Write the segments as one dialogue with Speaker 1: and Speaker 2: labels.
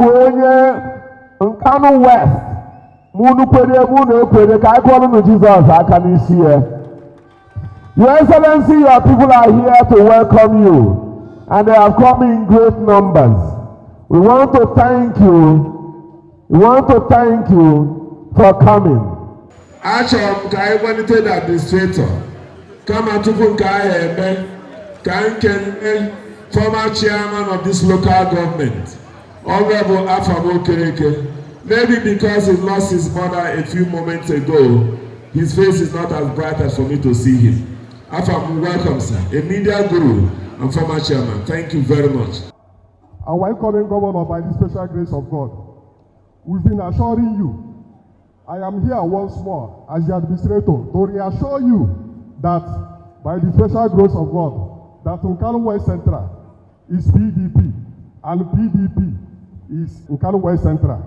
Speaker 1: onye Nkanu West. Munu kwere ka akọrọ Jesus aka n'isi ya. Your Excellency, your people are here to welcome you, and they have come in great numbers. We want to thank you. We want to thank you for coming.
Speaker 2: Achọrọ m ka anyị gwanite the administrator kama tupu nke ahụ eme ka nkene former chairman of this local government, Honorable Afamo Kereke. Maybe because he lost his mother a few moments ago, his face is not as bright as for me to see him. Afam, welcome, sir. A media guru and former chairman. Thank you very much.
Speaker 3: Our incoming governor, by the special grace of God, we've been assuring you, I am here once more as the administrator to reassure you that by the special grace of God, that Nkanu West Central is PDP and PDP is Nkanu West Central.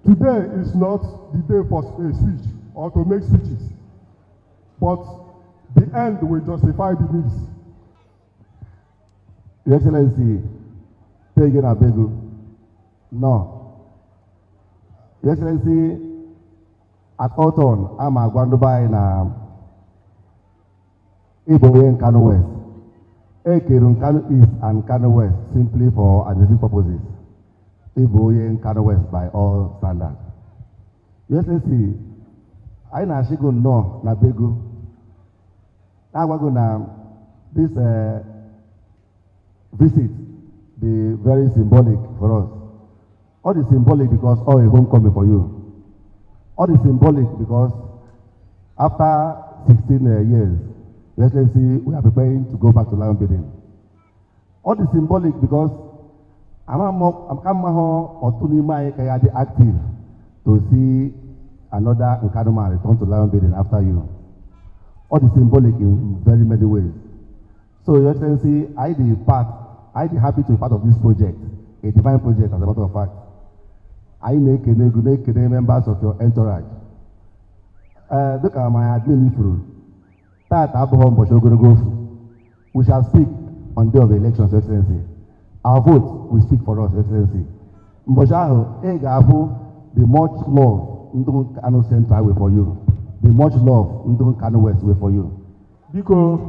Speaker 3: Today is not the day for a speech or to make speeches, but the end will justify the means.
Speaker 1: Your Excellency, Peggy Abegu. No. Your Excellency, at Autumn, I'm a Gwandubai na Ibowe Nkanu West. Ekerun Nkanu East and Nkanu West simply for administrative purposes. Ibowe Nkanu West by all standards. Your Excellency, I na shigo no na Begu. This visit be very symbolic for us. All is symbolic because all is homecoming for you. All is symbolic because after 16 years, Your Excellency, we are preparing to go back to Lion Building. All is symbolic because I'm active to see another Nkanu return to Lion Building after you. All is symbolic in very many ways. So, Your Excellency, I'd be happy to be part of this project, a divine project, as a matter of fact. I make members of your entourage. Look at my admin through. We shall speak on the day of the elections, Your Excellency. Our vote will speak for us, Your Excellency. The much love Nkanu Central way for you. The much love Nkanu West way for you.
Speaker 4: Because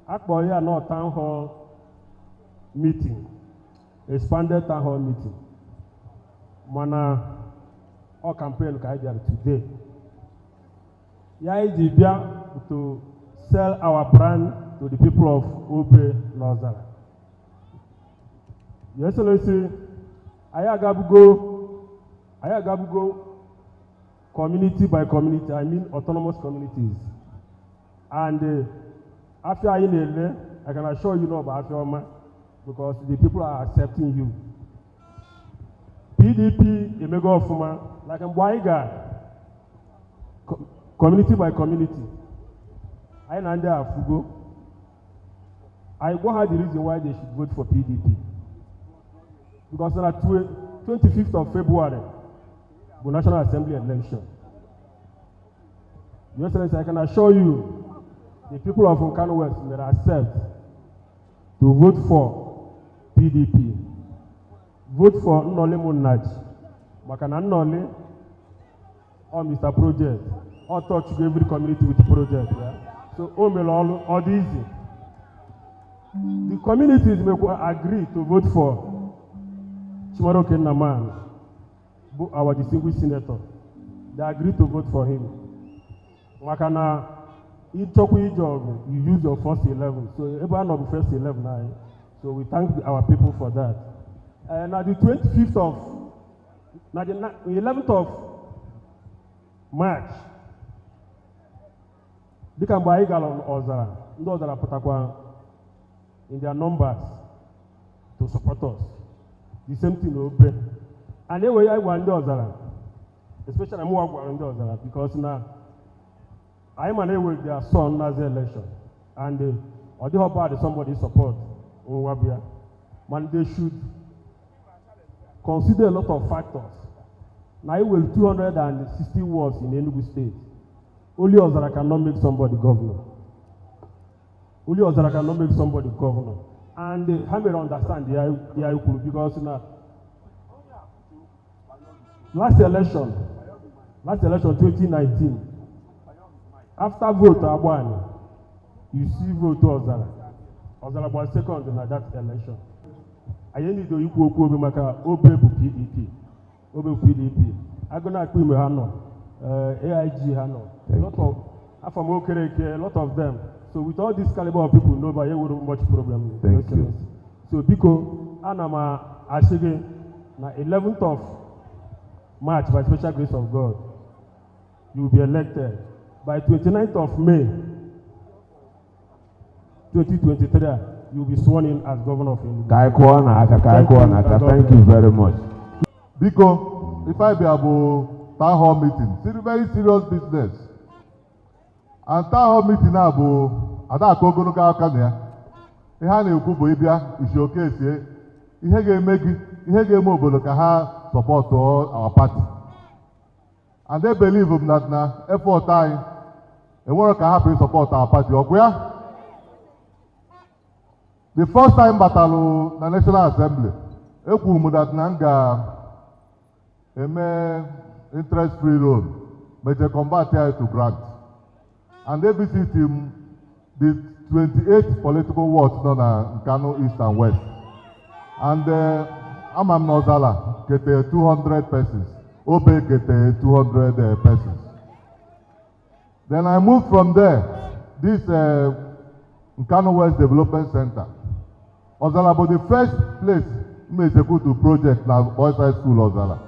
Speaker 4: Akboye are not town hall meeting, expanded town hall meeting. Mana all campaign today. Yaijibia to sell our brand to the people of Obe Ozalla. Your Excellency, Ayagabugo community by community, I mean autonomous communities. And after I can assure you about Afroma because the people are accepting you. PDP, Emego Ofuma, like a Mbwaiga, community by community. I know Afugo. I go have the reason why they should vote for PDP. Because on the 25th of February, the National Assembly election. Your Excellency, I can assure you, the people of Nkanu West will accept to vote for PDP. Vote for Nnole Munaj. Makana Nnole or Mr. Project. Or touch every community with the project. Yeah? So, all easy. The communities may agree to vote for Chimaro Kenaman, our distinguished senator. They agree to vote for him. Makana, you use your first 11. So, everyone of the first 11 now. So, we thank our people for that. And at the 25th of, the 11th of March, they can buy Ozalla. Ozalla Patakwa in their numbers to support us. The same thing will be. And then I want Ozalla, especially I'm going to Ozalla because now I'm an with their son as the election, and or they hope that somebody support Wabia. Man, they should consider a lot of factors. Now, it will 260 wards in Enugu State. Only Ozalla cannot make somebody governor. Only Ozalla cannot make somebody governor. And how may understand the Ayukuru because now last election 2019, after vote Agbani, you see vote Ozalla. Ozalla was second in that election. I need to equal maka Obe PDP. Obe PDP. I'm gonna put me AIG Hano. A lot of a lot of them. So with all this caliber of people, nobody would much problem.
Speaker 5: Thank you.
Speaker 4: So Biko Anama Ashige na 11th of March by special grace of God, you will be elected. By 29th of May 2023, you will be sworn in as governor of ENUGU.
Speaker 5: Thank you very much.
Speaker 3: Biko, if I be able town hall meeting, it's a very serious business. And town hall meeting now, I don't go to Kenya. Ihe a na-ekwu bụ ịbịa isi oke esie ihe ga-eme gị ihe ga-eme obodo ka ha support our party, and they believe that na effort anyị enwere ka hapụ support our party ọgwụ ya. The first time batalụ na National Assembly ekwuru m that na m ga-eme interest free loan but they convert it to grant, and they visit him the 28 political wards nọ na Nkanu East and West, and ama m na Ozalla kete 200 persons, Obe kete 200 persons. Then I moved from there, this Nkanu West Development Center. Ozalla was the first place we execute the project na Boys High School Ozalla.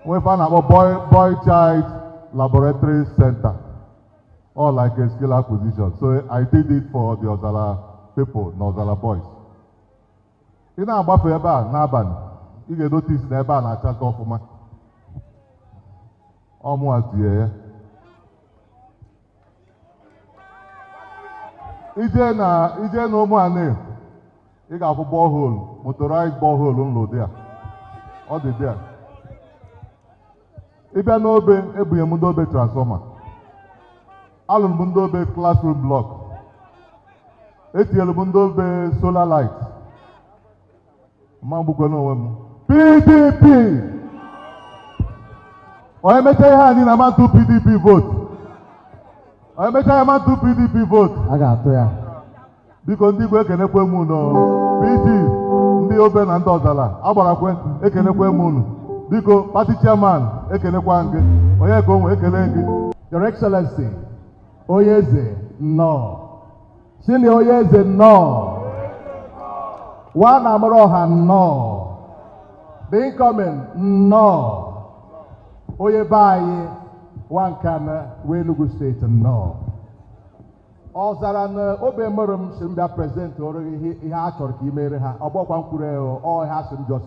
Speaker 3: We found our boy child laboratory center, all like a skill acquisition. So I did it for the Ozalla people, the Ozalla boys. In our buffer n'abalị, you can notice na ebe a na-achata ọfụma. Ọmụ atụye ya. Ije na ụmụ anị, ị ga-afụ borehole, motorized borehole nlo dị a. Ọ dị dị a. Ị bịa n'obe, ebunye m ndị obe transformer. Alụrụ m ndị obe classroom block. Etinyere m ndị obe solar light. Ma mgbukwe n'onwe m. PDP! Onye mecha ihe anyị na amatụ PDP vote. Onye mecha ihe amatụ PDP vote.
Speaker 1: A ga-atụ ya.
Speaker 3: Biko ndị Igbo ekenekwe m unu. PG ndị obe na ndị Ozalla agbarakwe ekenekwe m unu. Biko party chairman ekenekwa gị. Onye ka onwe ekele gị.
Speaker 1: Your Excellency, Oyeze no. Sini Oyeze no. One Amoroha no. The incoming no. Oyebayi one Kana Enugu State no. Ozalla na obe merum simbia present or he has or he made her about one kure or has him just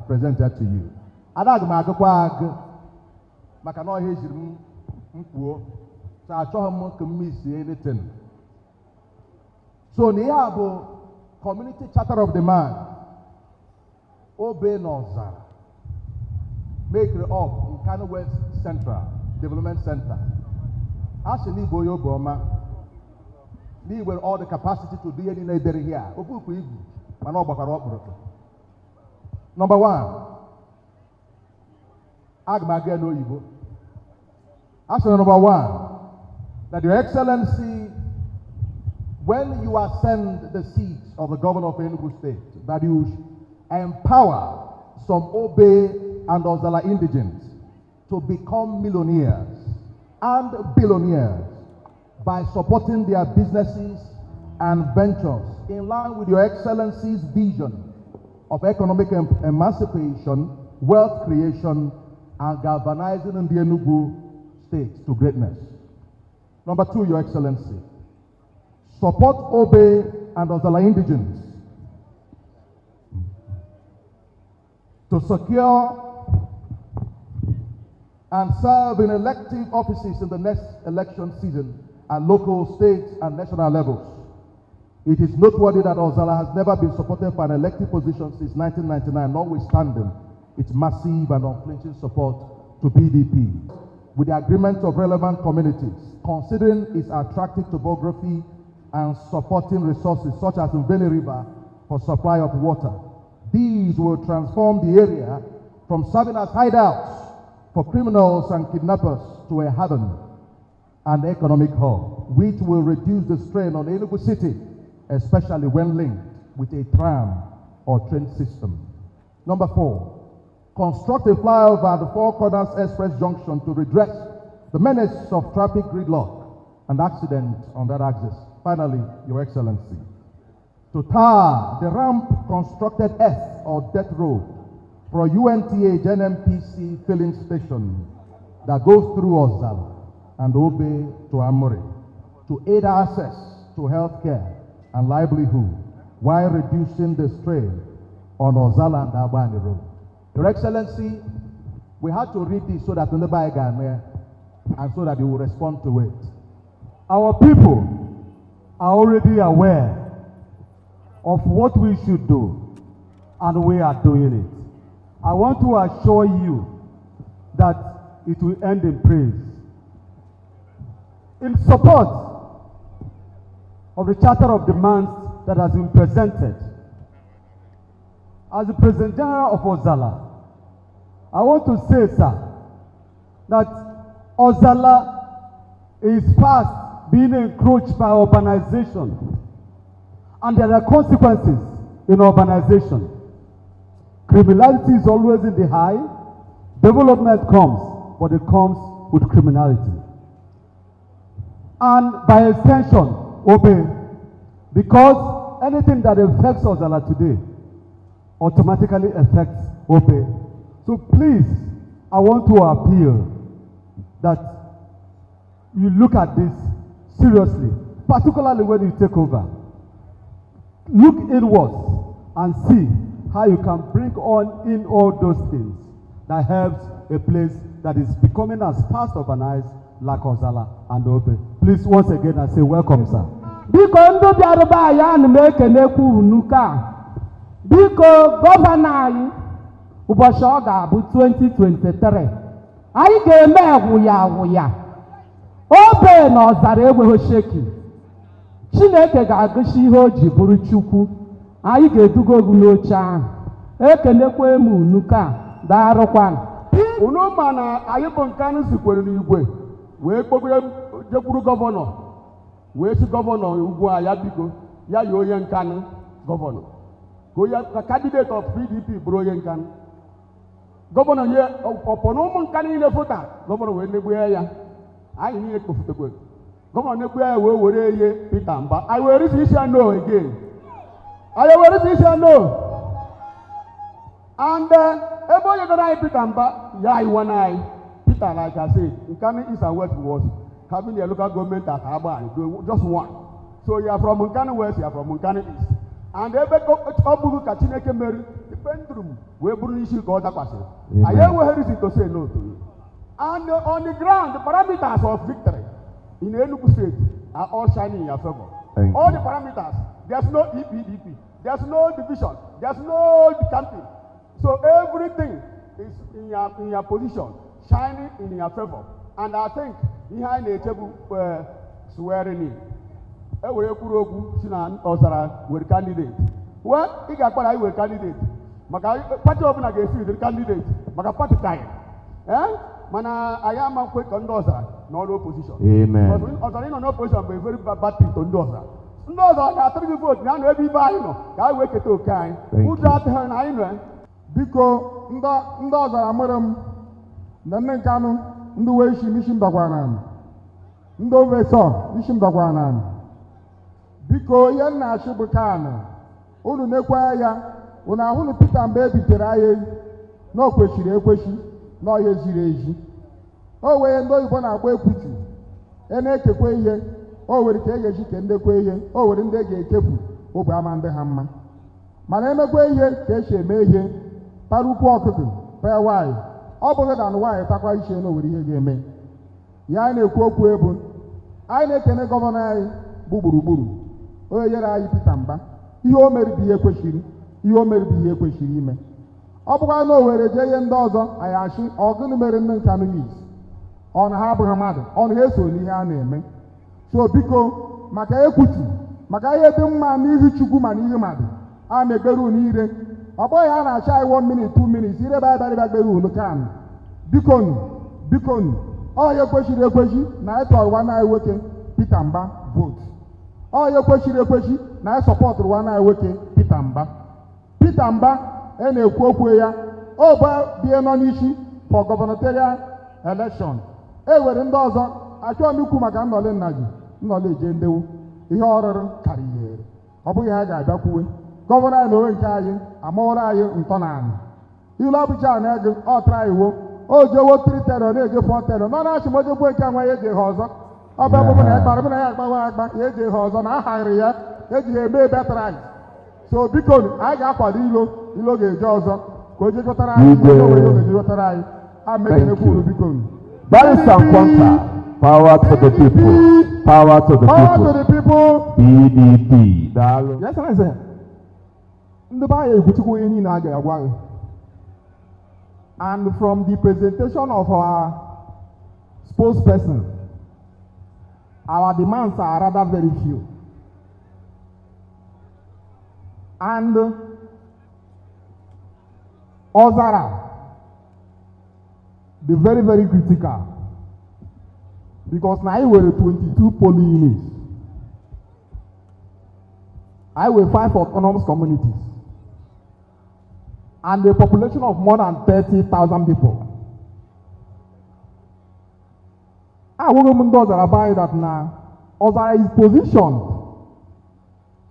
Speaker 1: presented to you. Adagmagwag Makano his mpuo. So I saw him miss anything. So Niabo Community Charter of the Man Obe Ozalla make it up in Nkanu West Central Development Center. Actually Boyo Boma need with all the capacity to do anything there here. Number one, Agmage no Igbo. Actually, number one, that Your Excellency, when you ascend the seat of the governor of Enugu State, that you empower some Obe and Ozalla indigents to become millionaires and billionaires by supporting their businesses and ventures in line with Your Excellency's vision of economic emancipation, wealth creation, and galvanizing in the Enugu State to greatness. Number two, Your Excellency, support Obe and Ozalla indigents to secure and serve in elective offices in the next election season at local, state, and national levels. It is noteworthy that Ozalla has never been supported for an elective position since 1999, notwithstanding its massive and unflinching support to PDP. With the agreement of relevant communities, considering its attractive topography and supporting resources such as Mbeni River for supply of water, these will transform the area from serving as hideouts
Speaker 6: for criminals and kidnappers to a haven and economic hub, which will reduce the strain on Enugu City, especially when linked with a tram or train system. Number 4, construct a flyover at the Four Corners Express Junction to redress the menace of traffic gridlock and accidents on that axis. Finally, Your Excellency, to tar the ramp constructed S or death road for UNTH NMPC filling station that goes through Ozalla and Obe to Amore to aid access to healthcare and livelihood while reducing the strain on Ozalla and Abani Road. Your Excellency, we had to read this so that the Baigame and so that you will respond to it. Our people are already aware of what we should do, and we are doing it. I want to assure you that it will end in praise. In support of the Charter of Demands that has been presented, as the President General of Ozalla, I want to say, sir, that Ozalla is fast being encroached by urbanization, and there are consequences in urbanization. Criminality is always in the high. Development comes, but it comes with criminality. And by extension, obey, because anything that affects Ozalla today automatically affects obey. So please, I want to appeal that you look at this seriously, particularly when you take over. Look inwards and see how you can bring on in all those things that helps a place that is becoming as fast urbanized like Ozalla and Obe. Please, once again, I say welcome, sir.
Speaker 7: Biko ndo biaruba ya na mekenekwu unuka. Biko gọvanọ anyị ụbọchị ọ ga-abụ 2023. Anyị ga-eme agwụya. Obe na ọzara egweghị sheki. Chineke ga-agụsi ihe o ji bụrụ Chukwu. Anyị ga-eduga ogu n'oche ahụ. Ekenekwa m unuka daarụkwanụ.
Speaker 4: Unu ma na anyị bụ nke anyị sikwere n'igwe wee kpọgide jekwuru gọvanọ wee si gọvanọ ugwu a ya biko ya yi onye nkanụ gọvanọ ka candidate of PDP bụrụ onye nkanụ. Gọvanọ nye ọpọ na ụmụ nkanụ niile fụta gọvanọ wee negbue ya anyị niile kpofutekwe gọvanọ negbue ya wee were ihe Peter Mba anyị were isi isi no again anyị were isi isi no and ebe onye gara anyị Peter Mba ya iwe na anyị Peter, like I said, Nkani East and West was having a local government at Aba, just one. So you are from Nkani West, you are from Nkani East. And they make Obugu Kachineke Mary, the Pendrum, where Burnishi got that question. I have hesitate to say no to you. And on the ground, the parameters of victory in Enugu State are all shining in your favor. All the parameters. There's no EPDP, there's no division, there's no camping. So everything is in your position, shining in your favor. And I think behind the table swearing in. Every Kuroku, Sinan, Ozalla, were candidate. Well, he got what I will candidate. Maka party open against you, the candidate. Maka party time. Eh? Mana, I am a quick on Ozalla, no opposition.
Speaker 5: Amen.
Speaker 4: Because Ozalla no opposition, but very bad thing to Ozalla. Ozalla, I tell you vote, now everybody know. I wake it okay. Who dropped her and I know?
Speaker 3: Biko ndị ọzara mere m na nne nkanụ ndị wee isi mbakwara n'anị ndị ovesọ isi mbakwara n'anị biko ihe nna achị bụ kaanị unu nekwa ya unu ahụ na Peter mgbe ebitere ahịa na o kwesịrị ekwechi na ọhịa ziri ezi o wee ndị oyibo na-agba ekwuchi na-ekekwa ihe o were ka e ga-eji ke ndekwa ihe o were ndị ga-ekefu ogbe ama ndị ha mma mana emekwa ihe ka esi eme ihe parukwu ọkụkụ pee nwaanyị ọ bụghị na nwaanyị takwa iche na owere ihe ga-eme ya anyị na-ekwu okwu ebu anyị na-ekene gọvanọ anyị bụ gburugburu onye nyere anyị Peter Mba ihe o mere bụ ihe kwesịrị ihe kwesịrị ime ọ bụkwa na o were jee ihe ndị ọzọ anyị achị ọgụnụ mere nne Nkanu East ọ na ha abụghị mmadụ ọ na ha eso n'ihe a na-eme so biko maka ekwuchi maka ihe dị mma n'ihu Chukwu ma n'ihu mmadụ a na-ekpere unu ire ọ bụghị a na-achọ anyị 1 minute 2 minutes ire ebe anyị bịara gbere unu kan bikonu onye kwesịrị ekwesị na anyị tọrọ nwanne anyị nwoke Peter Mba vote. Onye kwesịrị ekwesị na anyị sọpọtụrụ nwanne anyị nwoke Peter Mba. Peter Mba na-ekwu okwu ya ọba bie nọ n'isi for gubernatorial election. Were ndị ọzọ achọghị m ikwu maka nnọle nna gị nnọle eje ndewu ihe ọrụrụ karịrị ọ bụghị ha ga-abịakwuwe gọvanọ anyị na onwe nke anyị amawara anyị ntọnala ilu ọbụcha na-ege ọ tara iwo o jewo 3 tenor na-eje 4 tenor nọ na-achị m ojegbuo nke nwa ya eji ha ọzọ ọ bụ ọbụbụ na ịkpara bụ na ya agbawa agba ya eji ha ọzọ na ahaghịrị ya eji ya eme betara anyị so biko anyị ga-akwado ilo ga-eje ọzọ ka o jekọtara anyị ihe o ga-eji wetara anyị amekenekwuru biko
Speaker 5: Barrister and Quanta, power to the people, power to the
Speaker 3: power
Speaker 5: people.
Speaker 3: to the people.
Speaker 5: PDP. Daalụ.
Speaker 6: Yes, I say. Ndị be anyị ekwuchikwa ihe niile a ga-agwa gị. And from the presentation of our spokesperson, our demands are rather very few. And Ozalla, the very, very critical, because now I were 22 polling units. I were 5 autonomous communities. And a population of more than 30,000 people. I want to Ozalla that now Ozalla is positioned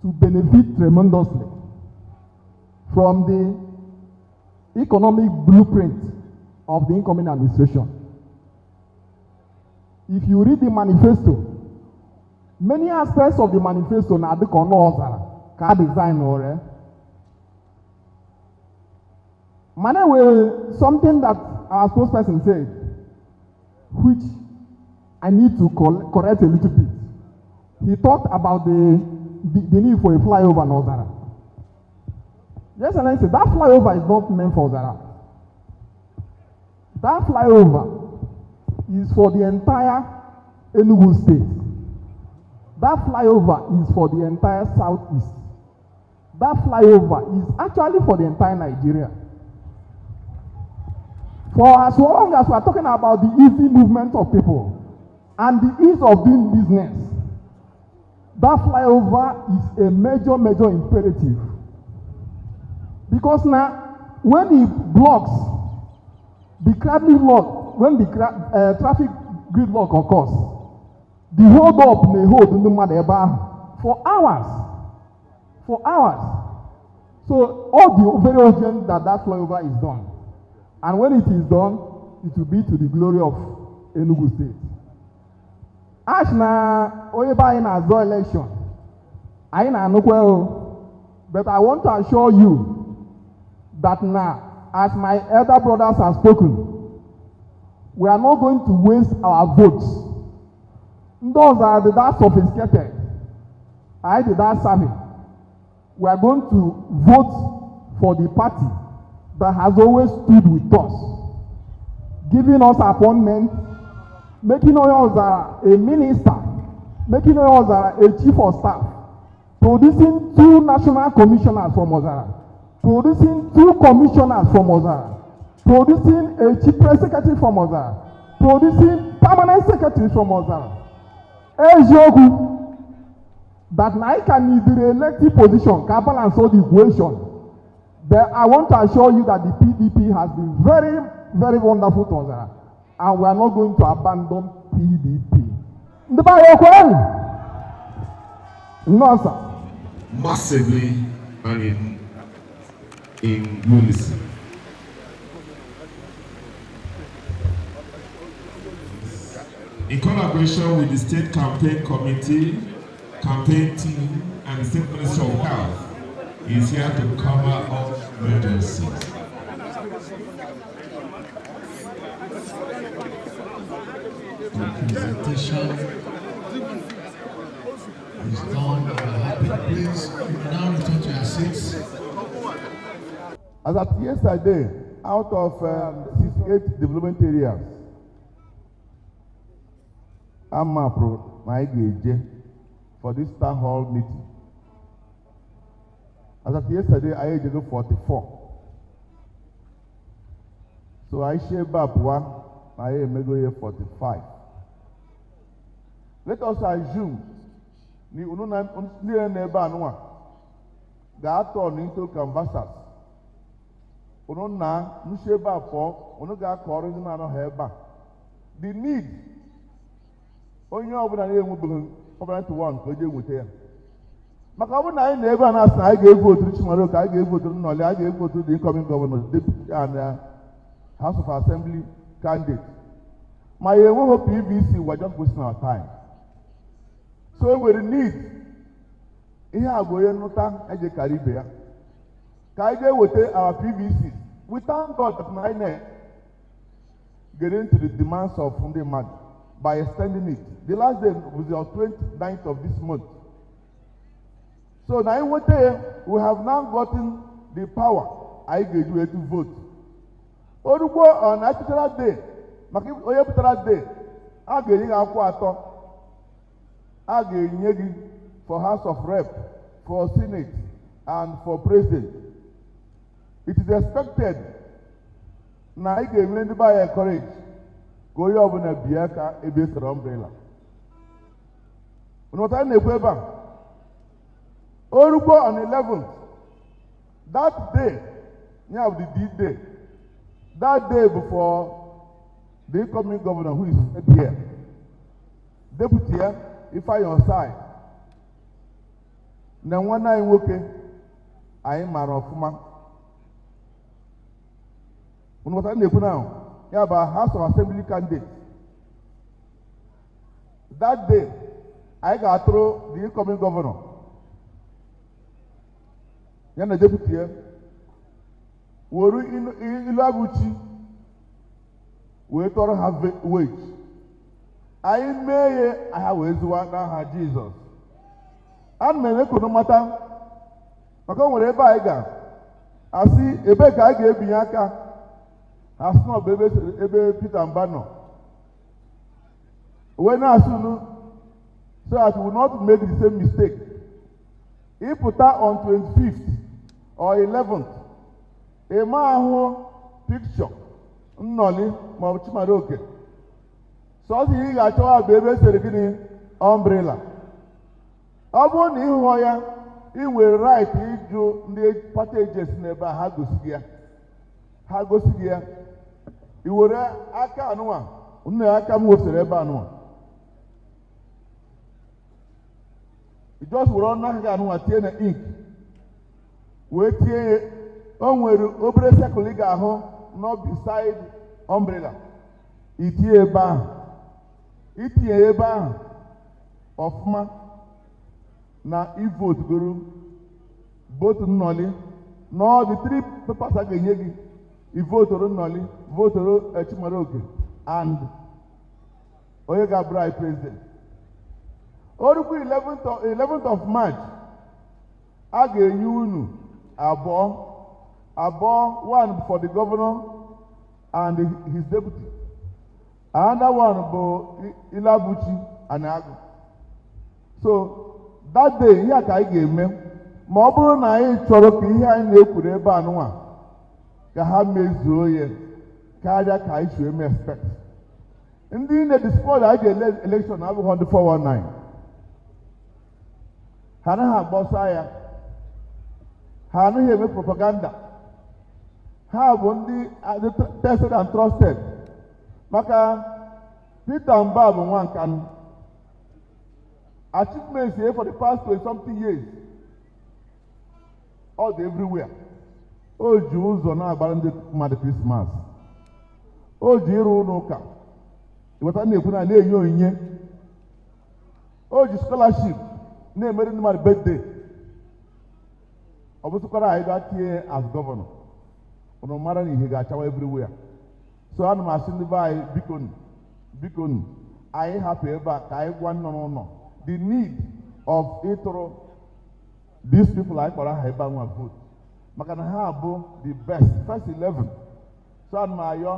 Speaker 6: to benefit tremendously from the economic blueprint of the incoming administration. If you read the manifesto, many aspects of the manifesto now the Ozalla can design or something that our spokesperson said, which I need to correct a little bit. He talked about the need for a flyover in Ozalla. Yes, and I said that flyover is not meant for Ozalla. That flyover is for the entire ENUGU state. That flyover is for the entire southeast. That flyover is actually for the entire Nigeria. For as long as we are talking about the easy movement of people and the ease of doing business, that flyover is a major, major imperative. Because now, when the blocks, the when the traffic gridlock occurs, the hold up may hold no matter for hours. For hours. So all the very urgent that flyover is done. And when it is done, it will be to the glory of Enugu State. As na oyeba in a election, I know well, but I want to assure you that now, as my elder brothers have spoken, we are not going to waste our votes. Those are that sophisticated. I did that savvy. We are going to vote for the party that has always stood with us, giving us appointment, making us a minister, making us a chief of staff, producing 2 national commissioners from Ozalla, producing 2 commissioners from Ozalla, producing a chief press secretary from Ozalla, producing permanent secretaries from Ozalla. Ejogu, that I can either elective position, can balance all the equation. But I want to assure you that the PDP has been very, very wonderful to Ozalla, and we are not going to abandon PDP. No, sir.
Speaker 2: Massively and in unison. In collaboration with the State Campaign Committee, campaign team, and the State Ministry of Health, is here to cover all emergencies.
Speaker 8: The presentation is done. Please now return to your seats.
Speaker 1: As at yesterday, out of 68 development areas, I'm for this town hall meeting. As of yesterday, I had 44. So I share back one, I may go here 45. Let us assume ni ununa neba anwa ga turn into canvassers. Ununa nsheba for unuga kọrọ ndị na heba. The need onye ọbụla na-enwe covenant one ka o je nweta ya. Maka ọ bụ na anyị na ebe a na-asị na anyị ga-evotu Chimaro ka anyị ga-evotu Nnọli, anyị ga-evotu the incoming governor, deputy and House of Assembly candidate. My PVC, we're just wasting our time. So we need ihe agboye nụta eje Caribbean. Ka anyị ga-eweta our PVC. We thank God that INEC get into the demands of ndị mmadụ by extending it. The last day was the 29th of this month. So now we have now gotten the power I gave you to vote. Orugbo on natural day, maka onye pụtara day, a ga-enye gị akwụkwọ atọ. A ga-enye gị for House of Rep, for Senate, and for President. It is expected na ị ga-eme ndị ba ya encourage ka onye ọbụla bịa ka ebe sara umbrella. Ụnọta na-ekwu ebe a. Orugbo on 11th, that day, the D-Day, that day before the incoming governor who is here, deputy here, if I on side, na one I working, I am Marofuma. What I now, about House of Assembly candidate. That day, I got through the incoming governor. Yana deputy here. Woru ilu abuchi. We toro have wage. I may I have wezuwa na Jesus. And me ko no matter. Maka nwere ebe anyị ga. Asi ebe ka anyị ga-ebinye aka. As no ebe Peter Mbano. When asunu so that we will not make the same mistake. If put that on 25th or 11th, a man who picture Nnọli ma Chimaroke. So he got to baby beginning umbrella. Abon Ihoya, he will write into the packages never Hagosigia. Hagosigia. He will aka anua. Unaka Mosereba anua. It just will not have ink. Wait here, onwere obere circle ga ahụ not beside umbrella. Itinye ebe ahụ ọfụma na ivote goro vote Nnọli na the three papers a ga-enye gị ivotoro Nnọli, votoro Chimaroke and onye ga-abụrụ president. Orukwu 11th of March, a ga-enye unu abụọ, one for the governor and his deputy. Another one bụ Ilabuchi and Agụ. So that day, ihe ka anyị ga-eme ma ọ bụrụ na anyị chọrọ ka ihe anyị na-ekwuru ebe anụnwa ka ha mezuo ya karịa ka anyị si eme expect. Ndị na-dispose anyị ga-election abụghị ndị 419. Ha anaghị agbọsa ya, ha anaghị eme propaganda, ha bụ ndị tested and trusted. Maka Peter Mba bụ nwa Nkanu. Achievements here for the past 20-something years, all everywhere. O ji ụzọ na-agbara ndị mmadụ Christmas. O ji ịrụ ụlọ ụka. Iweta na-ekwu na na-enye onyinye. O ji scholarship na-emere ndị mmadụ birthday. Ọ bụsịkwara anyị ga-atinye as governor. Ụnụ mara na ihe ga-achawa everywhere. So ana m asị ndị be anyị bikonu anyị hapụ ebe a ka anyị gwa nnọ n'ụlọ the need of ịtụrụ these people anyị kpọrọ aha ebe a nwa vote maka na ha bụ the best first 11. So ana m ayọ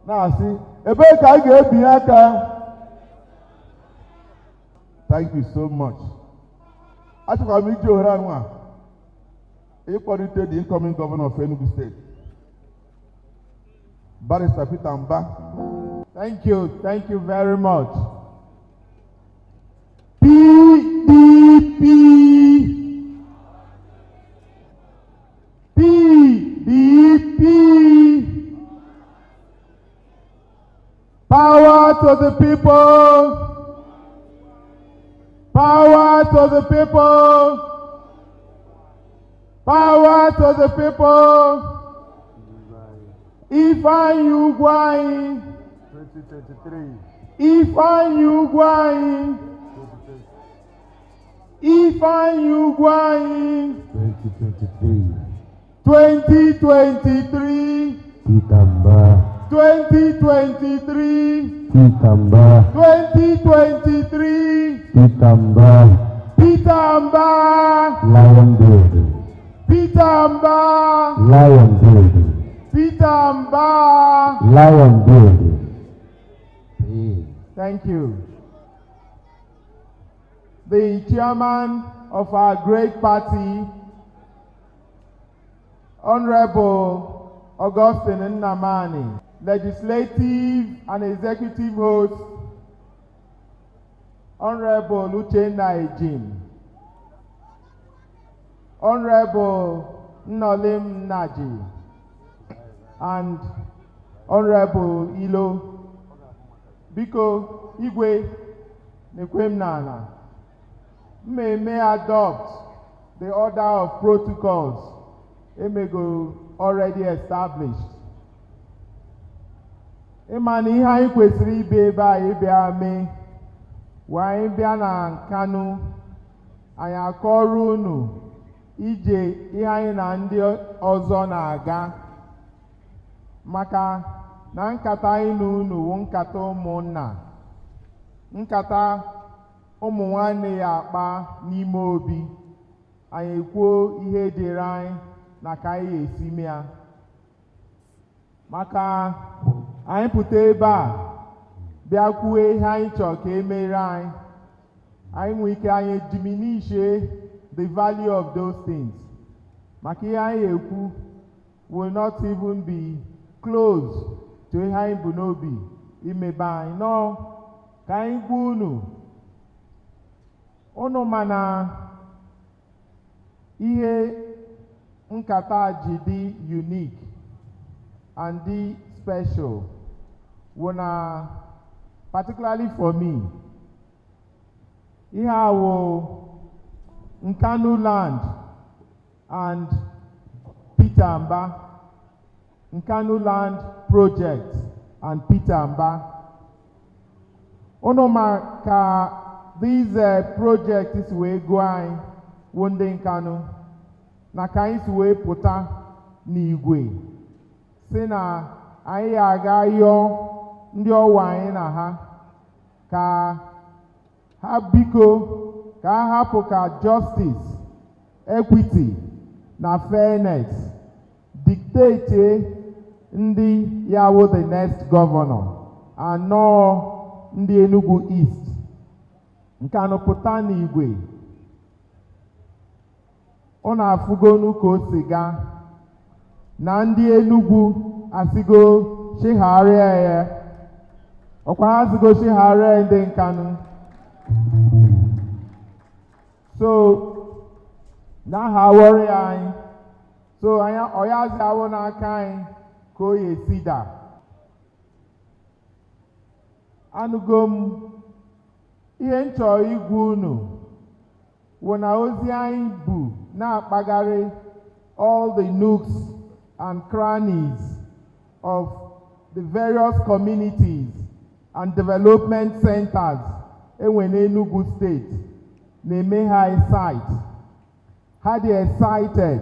Speaker 1: na-asị ebee ka anyị ga-ebinye aka. Thank you so much. Achọkwara m iji ohere anụ a ịkpọrịte the incoming governor of Enugu State.
Speaker 9: Barrister Peter Mba.
Speaker 10: Thank you very much. PDP. PDP. Power to the people. Power to the people. Power to the people. ENUGU
Speaker 3: 2023.
Speaker 10: ENUGU 2023.
Speaker 5: Pitamba.
Speaker 10: 2023.
Speaker 5: Pitamba.
Speaker 10: 2023.
Speaker 5: Pitamba.
Speaker 10: Pitamba.
Speaker 5: Lion building.
Speaker 10: Pitamba.
Speaker 5: Lion building.
Speaker 10: Pitamba.
Speaker 5: Lion building.
Speaker 10: Thank you. The chairman of our great party, Honorable Augustine Nnamani, legislative and executive host, Honorable Uchenna Ejim, Honorable Nnolim Naji, and Honorable Ilo. Biko Igwe Nekwem Nana, may adopt the order of protocols Emego already established. Ịmana ihe anyị kwesịrị ibe ebe a ịbịa mee wee anyị bịa na Nkanu anyị akọrọ unu ije ihe anyị na ndị ọzọ na-aga maka na nkata anyị na unu wụ nkata ụmụnna, nkata ụmụ nwanne ya akpa n'ime obi, anyị ekwuo ihe dịrị anyị na ka anyị esi mee ya. Maka anyị pụta ebe a bịa kwuo ihe anyị chọrọ ka emere anyị, anyị nwee ike anyị diminish the value of those things. Maka ihe anyị ekwu will not even be close to ihe anyị bụ n'obi imebe anyị. No, ka anyị gwa unu mana ihe nkata ji dị unique and dị special wuna, particularly for me, ihe awụ Nkanu land and Peter Mba, Nkanu land project and Peter Mba. Unu ka these projects wee go anyị wonde Nkanu na ka anyị si wee pụta n'igwe si na anyị aga yọọ ndị ọwa anyị na ha ka ha biko ka ha hapụ ka justice, equity na fairness dictate ndị ya wụ the next governor and nọọ ndị Enugu East. Nkanu pụta n'igwe ọ na-afụgonu ka o si gaa na ndị Enugu asigo chigharịa ya, ọkwa ha asigo chigharịa ndị Nkanu. So na ha wọrị anyị, so ọyazi awụ n'aka anyị ka o ya esida. Anụgo m ihe m chọrọ igwu unu wụ na ozi anyị bụ na-akpagharị all the nooks and crannies of the various communities and development centers enwe n'Enugu State na-eme ha excite. Ha dị excited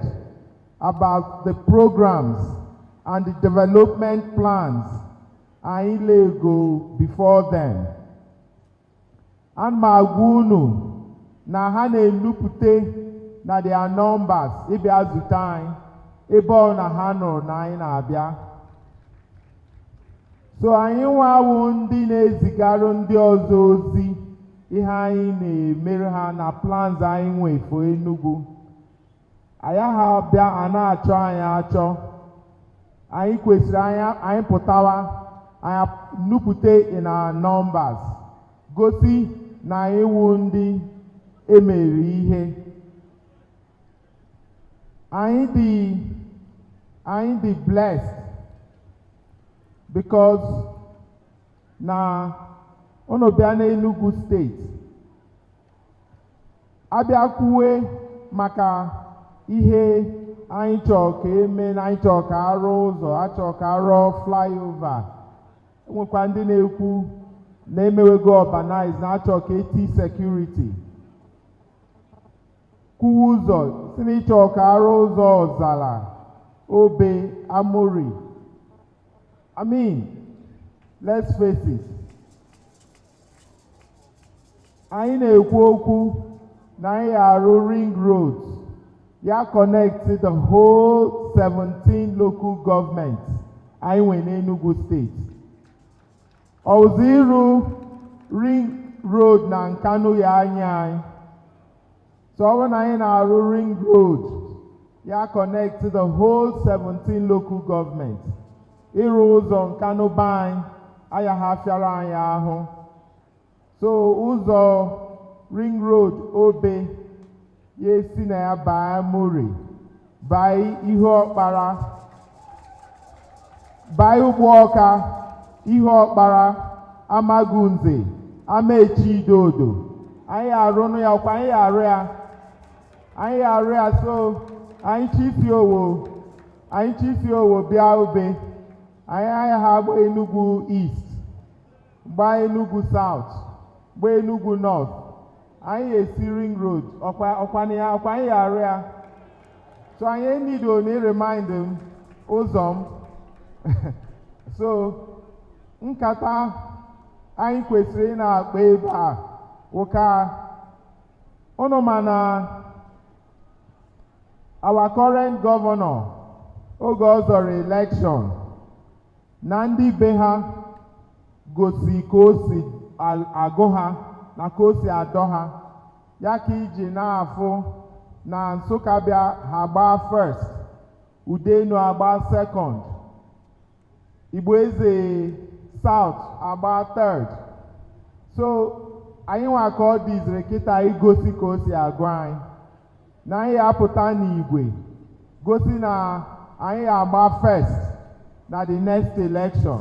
Speaker 10: about the programs and the development plans anyị lego before them. And ma agwa unu na ha na-enupụte na their numbers ịbịa zute anyị ebe ọ na ha nụrụ na anyị na-abịa. So anyị nwawo ndị na-ezigarụ ndị ọzọ ozi ihe anyị na-emere ha na plans anyị nwefo Enugu. Anyị ha bịa a na-achọ anyị achọ, anyị kwesịrị anyị pụtawa anyị nupụte in our numbers gosi na anyị wụ ndị emeri ihe. Anyị dị blessed because na unu bịa n'Enugu steeti abịakwuwe maka ihe anyị chọrọ ka eme na anyị chọrọ ka arụ ụzọ, achọrọ ka arụ flyover. Enwekwa ndị na-ekwu na-emewego urbanize na achọrọ ka eti security. Kwuwa ụzọ si na ịchọrọ ka arụ ụzọ Ozalla, Obe, Amori. I mean, let's face it. Anyị na-ekwu okwu na anyị arụ ring roads ya connect the whole 17 local governments anyị nwe n'Enugu steeti. Ọzọ ịrụ ring road na Nkanu ya anya anyị. So ọ bụrụ na anyị na-arụ ring road ya connect the whole 17 local governments. Ịrụ ụzọ Nkanu be anyị aya ha fịara anyị ahụ. So ụzọ ring road Obe ya esi na ya baa Amori, baa ihe ọkpara, baa Ụgbọọka, ihe ọkpara, Amagunze, Amaechidodo. Anyị arụnụ ya ọkwa anyị arụ ya. Anyị arụ ya so anyị chisi owo bịa Obe. Anyị ha gba Enugu East, gba Enugu South, gba Enugu North. Anyị esi ring road ọkwa anyị arụ ya. So anyị need only remind them ụzọ m. So nkata anyị kwesịrị ị na-akpa ebe a ụka unu ma na our current governor oge ọ zọrọ election na ndị be ha gosi ka o si agụ ha na ka o si adọ ha ya ka iji na-afụ na Nsụka bịa ha gbaa first, Udenu agba second, Igboeze South agba third. So anyị nwa ka ọ dịziri kịta igosi ka o si agụ anyị na anyị apụta n'igwe gosi na anyị agba first na the next election.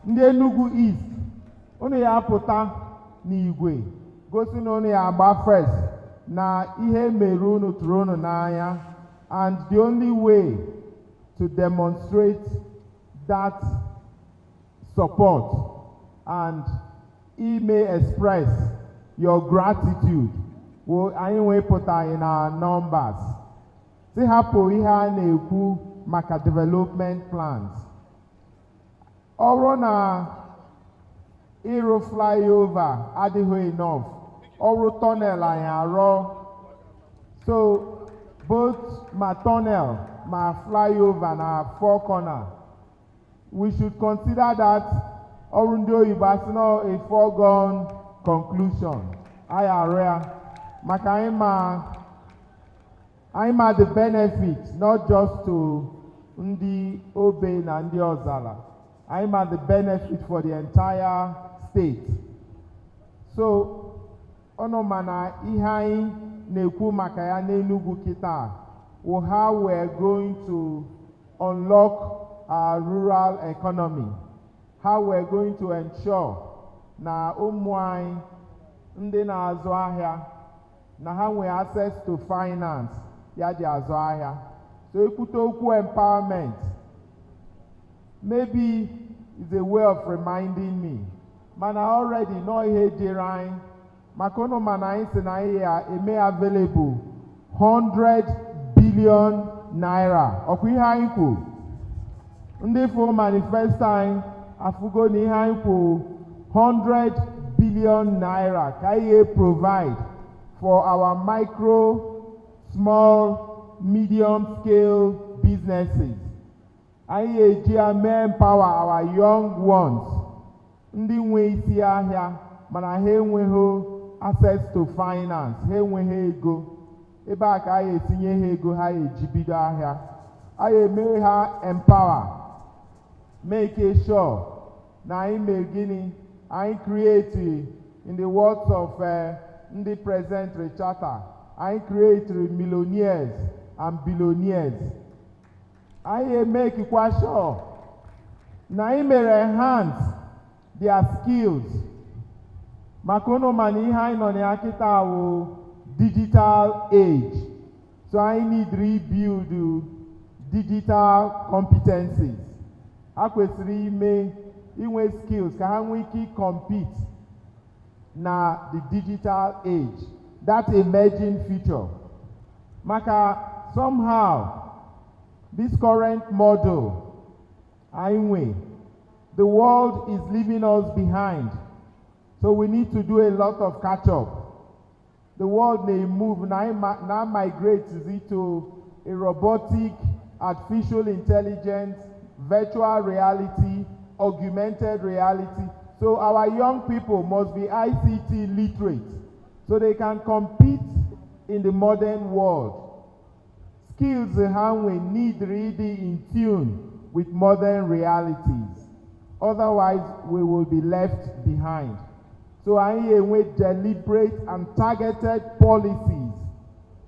Speaker 10: Ndị Enugu East unu ya apụta n'igwe gosi na unu ya agba first na ihe mere unu tụrụ unu n'anya, and the only way to demonstrate that support and it may express your gratitude will anyị wee pụta in our numbers. Si hapụ ihe a na-ekwu maka development plans. Ọ bụrụ na ịrụ flyover adịghị enough, ọrụ tunnel anyị arọ. So both ma tunnel ma flyover na four corner, we should consider that ọrụ ndị oyibo asị na a foregone conclusion. Anyị arụ ya maka anyị ma the benefit not just to ndị Obe na ndị Ozalla. Anyị ma the benefit for the entire state. So ọnụ mana ihe anyị na-ekwu maka ya n'Enugu kịta will how we're going to unlock our rural economy, how we're going to ensure na ụmụ anyị ndị na-azụ ahịa na ha nwee access to finance ya ji azụ ahịa. So ekwute okwu empowerment maybe is a way of reminding me mana already no ihe jere anyị maka unu mana anyị si na anyị ya eme available 100 billion naira. Ọkwa ihe anyị kwuru ndị fụ manifesto anyị afụgo na ihe anyị kwuru 100 billion naira ka anyị provide for our micro, small, medium scale businesses. Anyị eji empower our young ones ndị nwe isi ahịa mana ha enweghị access to finance, ha enweghị ego. Ebe a ka anyị etinye ha ego ha eji bido ahịa. anyị eme ha empower, make sure na anyị mee gịnị, anyị create, in the words of ndị present charter, anyị create millionaires and billionaires. Anyị emekikwa sure na anyị mere enhance their skills. Maka unu ma na ihe anyị nọ na ya kịta wụ digital age. So I need rebuild digital competencies. Ha kwesịrị inwe skills ka ha nwee ike compete na the digital age, that emerging future. Maka somehow this current model, the world is leaving us behind. So we need to do a lot of catch up. The world may move, now migrates into a robotic, artificial intelligence, virtual reality, augmented reality. So our young people must be ICT literate so they can compete in the modern world. Skills we need really in tune with modern realities. Otherwise, we will be left behind. So I with deliberate and targeted policies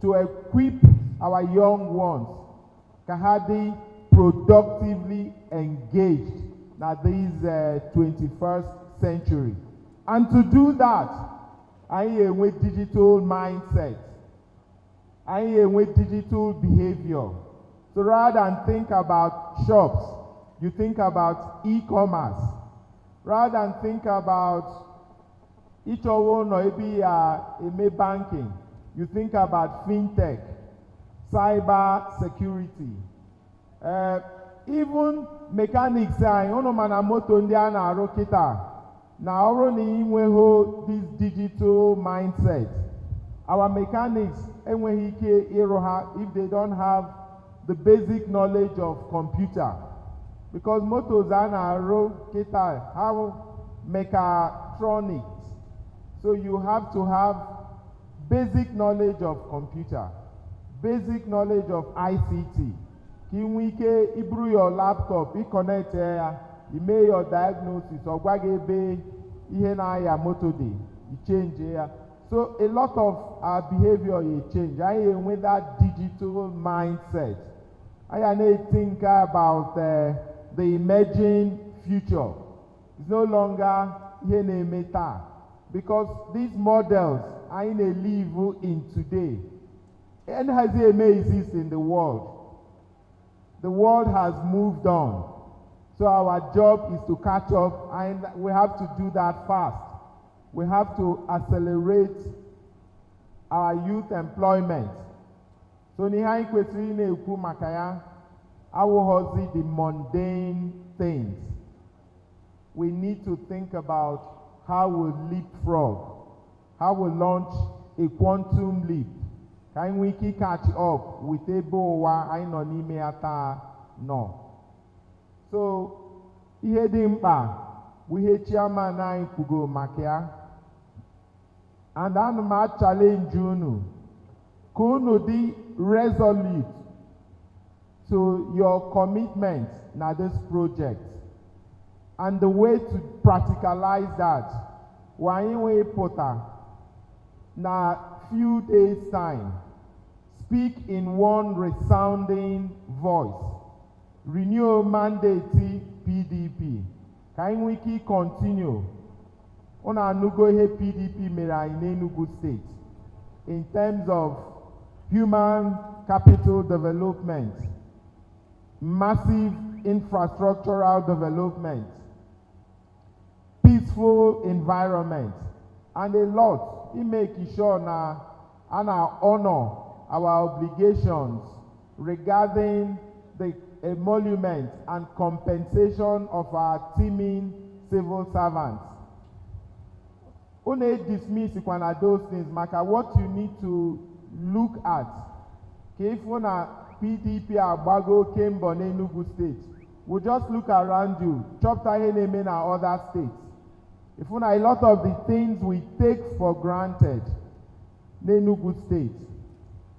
Speaker 10: to equip our young ones to productively engaged in this 21st century. And to do that, I with digital mindset. I with digital behavior. So rather than think about shops, you think about e-commerce. Rather than think about each one or maybe banking, you think about fintech, cyber security. Even mechanics, mana moto ndị a na-arụ kịta na ọrụ na inweghị this digital mindset. Our mechanics enweghị ike ịrụ ha if they don't have the basic knowledge of computer. Because motos a na-arụ kịta have mechatronics. So you have to have basic knowledge of computer, basic knowledge of ICT. Kinwike ibru your laptop, you connect you make your diagnosis, or gwagebe ihe na ya moto dey, you change here. So a lot of our behavior you change. I with that digital mindset. I think about the emerging future. It's no longer here meta. Because these models are in a live in today. And has it may exist in the world. The world has moved on. So our job is to catch up, and we have to do that fast. We have to accelerate our youth employment. So nihai kwesiri na-ekwu maka ya awụghọzi the mundane things. We need to think about how we leapfrog, how we launch a quantum leap. Can we catch up with Ebowa I no n'ime ata no. So ihe dị mkpa we chairman anyị kwugo maka ya. And ana m challenge unu ka unu dị resolute to your commitment na this project. And the way to practicalize that, when we put na few days time, speak in one resounding voice. Renew mandate PDP. Can we keep continue? On ENUGU PDP mera in ENUGU state in terms of human capital development, massive infrastructural development, peaceful environment, and a lot in making sure na and honor our obligations regarding the emolument and compensation of our teeming civil servants. Une dismiss those things, maka what you need to look at. If una PDP Agbago came on ENUGU state, we just look around you, chapter in other states. If a lot of the things we take for granted, ENUGU state,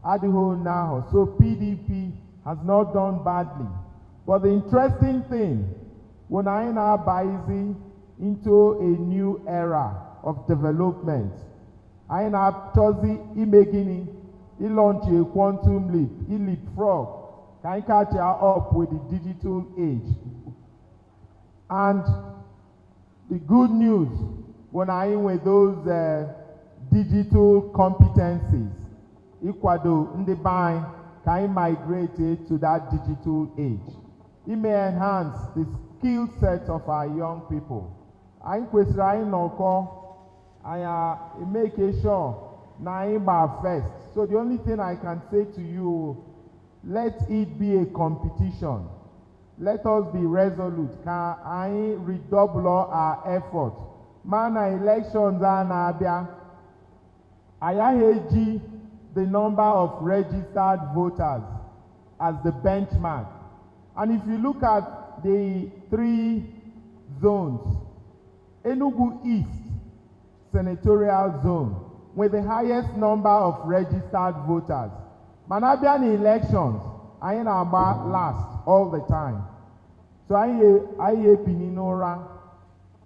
Speaker 10: Adiho now. So PDP has not done badly. But the interesting thing, when I now busy into a new era of development, I now choosy imagine launch a quantum leap, leapfrog, can catch up with the digital age. And the good news, when I am with those digital competencies, Ecuador, Ndebine, can migrate to that digital age. It may enhance the skill set of our young people. I make sure na first. So the only thing I can say to you, let it be a competition. Let us be resolute. Can I redouble our effort? Mana elections are nabia. I the number of registered voters as the benchmark. And if you look at the 3 zones, Enugu East senatorial zone with the highest number of registered voters. Manabian elections, I am about last all the time. So I Pininora,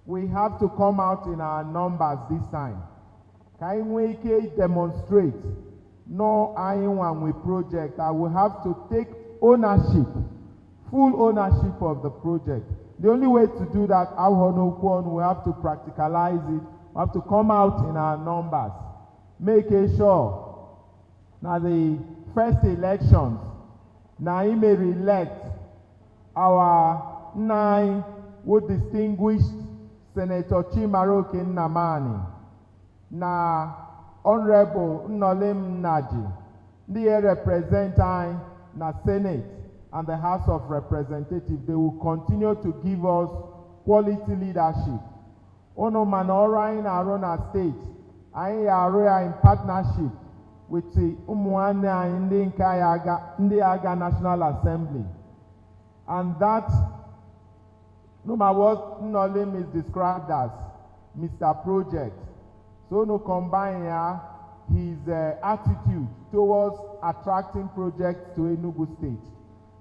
Speaker 10: we have to come out in our numbers this time. Can we demonstrate? No, I am with project. I will have to take ownership, full ownership of the project. The only way to do that, we have to practicalize it. We have to come out in our numbers, making sure now the first elections, now he may elect our 9 would distinguished Senator Chimaroke Namani, na Honorable Nolem Naji, the representing na Senate and the House of Representatives. They will continue to give us quality leadership. Ono Manora in Arona State, I are in partnership with the Umuana in the Aga National Assembly. And that, no matter what Nolem is described as, Mr. Project. So no combine here his attitude towards attracting projects to Enugu State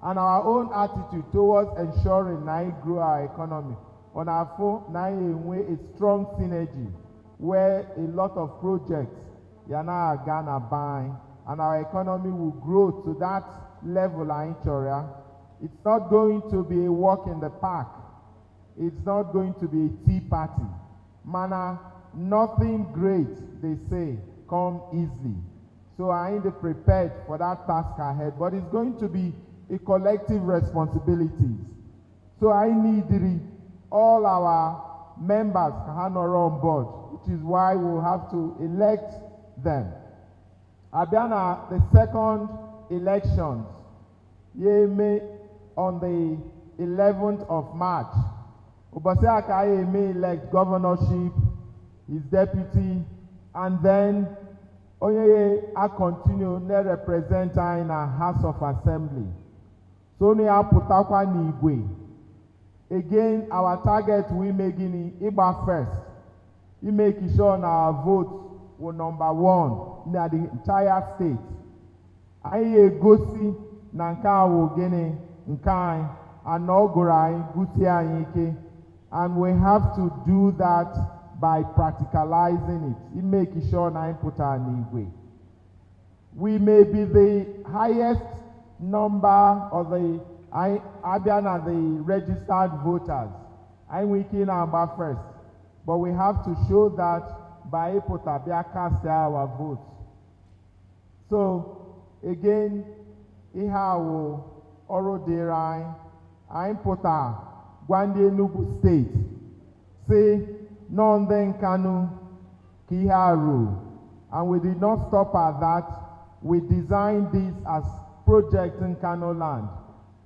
Speaker 10: and our own attitude towards ensuring that we grow our economy. On our phone, now a strong synergy where a lot of projects yana gonna buy and our economy will grow to that level. It's not going to be a walk in the park. It's not going to be a tea party. Mana, nothing great, they say, come easily. So I am prepared for that task ahead, but it's going to be a collective responsibility. So I need all our members on board, which is why we'll have to elect them. Abiana, the second elections, on the 11th of March, Obaseaka may elect governorship, his deputy, and then I continue to represent in a House of Assembly. So we have Putakwa Nigwe. Again, our target we making Iba first. We make sure our votes were number 1 in the entire state. I gosi nanka wogene nkai anogorai gutia yike, and we have to do that by practicalizing it. It makes sure na input an way. We may be the highest number of the Abiana, the registered voters. I'm wiki number first, but we have to show that by Ipotabia cast our votes. So again, Ihawo Oroderai, Impota, Gwande Enugu State, say non then Kanu Kiharu, and we did not stop at that. We designed this as project in Kano land,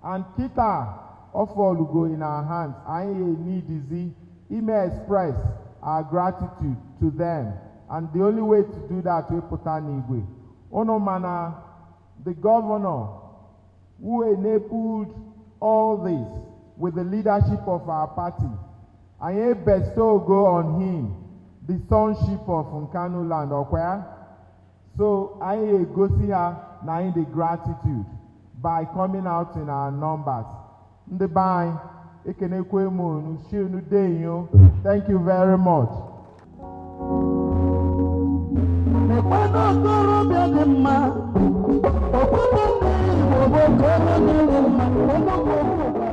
Speaker 10: and Kita of all go in our hands. I need easy. He may express our gratitude to them, and the only way to do that we put an igwe. Onomana, the governor, who enabled all this with the leadership of our party, I bestow go on him the sonship of Nkanu land, okay? So I go see her now in the gratitude. by coming out in our numbers. Ndị be anyị, ekenekwe m unu, si unu deyo. Thank you very much.
Speaker 7: Obodo